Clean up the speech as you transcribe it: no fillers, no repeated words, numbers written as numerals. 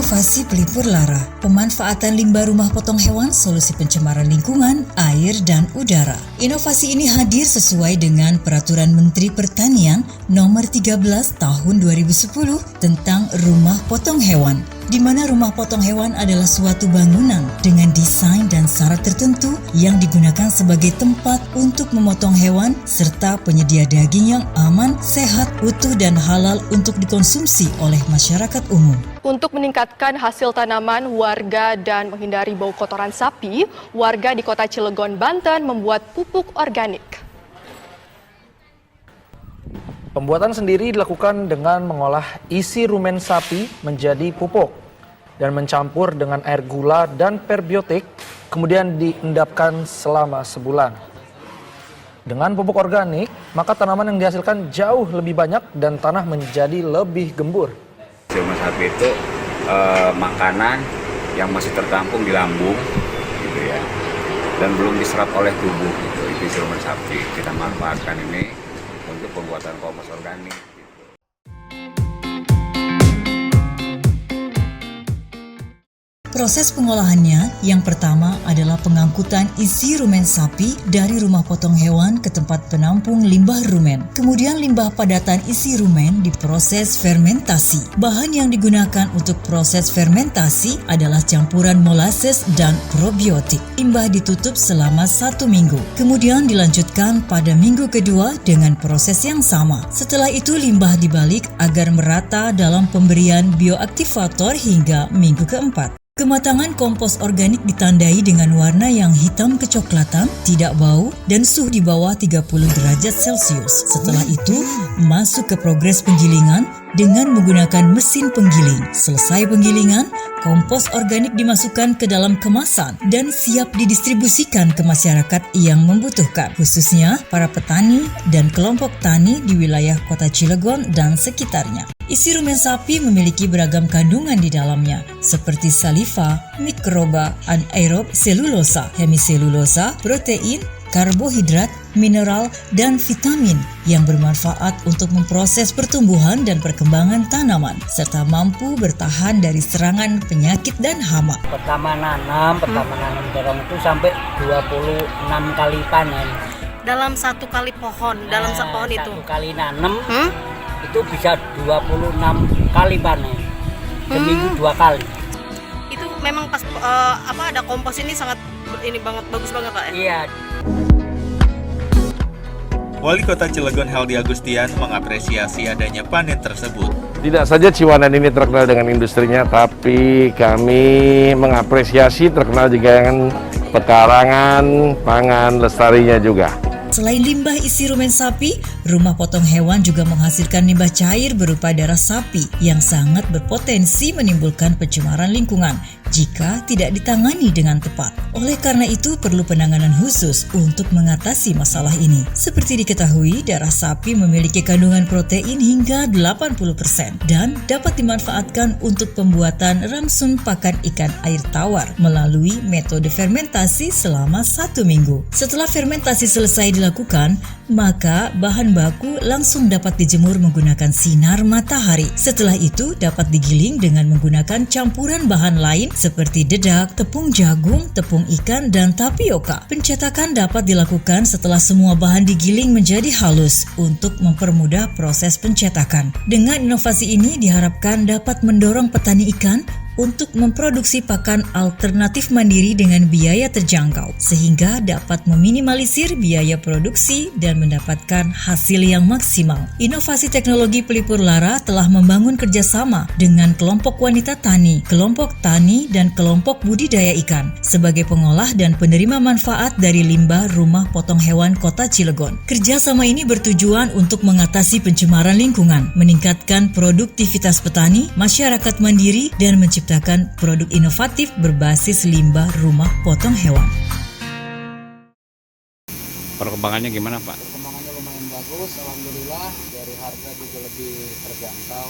Inovasi pelipur lara, pemanfaatan limbah rumah potong hewan, solusi pencemaran lingkungan, air, dan udara. Inovasi ini hadir sesuai dengan Peraturan Menteri Pertanian Nomor 13 Tahun 2010 tentang rumah potong hewan, di mana rumah potong hewan adalah suatu bangunan dengan desain dan syarat tertentu yang digunakan sebagai tempat untuk memotong hewan serta penyedia daging yang aman, sehat, utuh, dan halal untuk dikonsumsi oleh masyarakat umum. Untuk meningkatkan hasil tanaman warga dan menghindari bau kotoran sapi, warga di Kota Cilegon, Banten membuat pupuk organik. Pembuatan sendiri dilakukan dengan mengolah isi rumen sapi menjadi pupuk dan mencampur dengan air gula dan perbiotik, kemudian diendapkan selama sebulan. Dengan pupuk organik, maka tanaman yang dihasilkan jauh lebih banyak dan tanah menjadi lebih gembur. Rumen sapi itu makanan yang masih tertampung di lambung, gitu ya, dan belum diserap oleh tubuh. Itu isi rumen sapi. Kita manfaatkan ini untuk pembuatan kompos organik. Proses pengolahannya yang pertama adalah pengangkutan isi rumen sapi dari rumah potong hewan ke tempat penampung limbah rumen. Kemudian limbah padatan isi rumen diproses fermentasi. Bahan yang digunakan untuk proses fermentasi adalah campuran molasses dan probiotik. Limbah ditutup selama 1 minggu. Kemudian dilanjutkan pada minggu kedua dengan proses yang sama. Setelah itu limbah dibalik agar merata dalam pemberian bioaktivator hingga minggu keempat. Kematangan kompos organik ditandai dengan warna yang hitam kecoklatan, tidak bau, dan suhu di bawah 30 derajat Celcius. Setelah itu, masuk ke progres penggilingan dengan menggunakan mesin penggiling. Selesai penggilingan, kompos organik dimasukkan ke dalam kemasan dan siap didistribusikan ke masyarakat yang membutuhkan, khususnya para petani dan kelompok tani di wilayah Kota Cilegon dan sekitarnya. Isi rumen sapi memiliki beragam kandungan di dalamnya, seperti saliva, mikroba, anaerob, selulosa, hemiselulosa, protein, karbohidrat, mineral, dan vitamin yang bermanfaat untuk memproses pertumbuhan dan perkembangan tanaman, serta mampu bertahan dari serangan penyakit dan hama. Pertama nanam terong itu sampai 26 kali panen. Dalam satu kali pohon, dalam satu pohon itu? Satu kali nanam, itu bisa 26 kali panen. Seminggu 2 kali. Itu memang pas ada kompos ini sangat bagus banget Pak. Iya. Wali Kota Cilegon Heldi Agustian mengapresiasi adanya panen tersebut. Tidak saja Ciwandan ini terkenal dengan industrinya, tapi kami mengapresiasi terkenal juga dengan pekarangan, pangan, lestarinya juga. Selain limbah isi rumen sapi, rumah potong hewan juga menghasilkan limbah cair berupa darah sapi yang sangat berpotensi menimbulkan pencemaran lingkungan jika tidak ditangani dengan tepat. Oleh karena itu, perlu penanganan khusus untuk mengatasi masalah ini. Seperti diketahui, darah sapi memiliki kandungan protein hingga 80% dan dapat dimanfaatkan untuk pembuatan ramsun pakan ikan air tawar melalui metode fermentasi selama 1 minggu. Setelah fermentasi selesai dilakukan, maka bahan baku langsung dapat dijemur menggunakan sinar matahari. Setelah itu dapat digiling dengan menggunakan campuran bahan lain seperti dedak, tepung jagung, tepung ikan, dan tapioka. Pencetakan dapat dilakukan setelah semua bahan digiling menjadi halus untuk mempermudah proses pencetakan. Dengan inovasi ini diharapkan dapat mendorong petani ikan untuk memproduksi pakan alternatif mandiri dengan biaya terjangkau, sehingga dapat meminimalisir biaya produksi dan mendapatkan hasil yang maksimal. Inovasi teknologi pelipur lara telah membangun kerjasama dengan kelompok wanita tani, kelompok tani, dan kelompok budidaya ikan sebagai pengolah dan penerima manfaat dari limbah rumah potong hewan Kota Cilegon. Kerjasama ini bertujuan untuk mengatasi pencemaran lingkungan, meningkatkan produktivitas petani, masyarakat mandiri, dan menciptakan produk inovatif berbasis limbah rumah potong hewan. Perkembangannya gimana Pak? Perkembangannya lumayan bagus, alhamdulillah. Dari harga juga lebih terjangkau.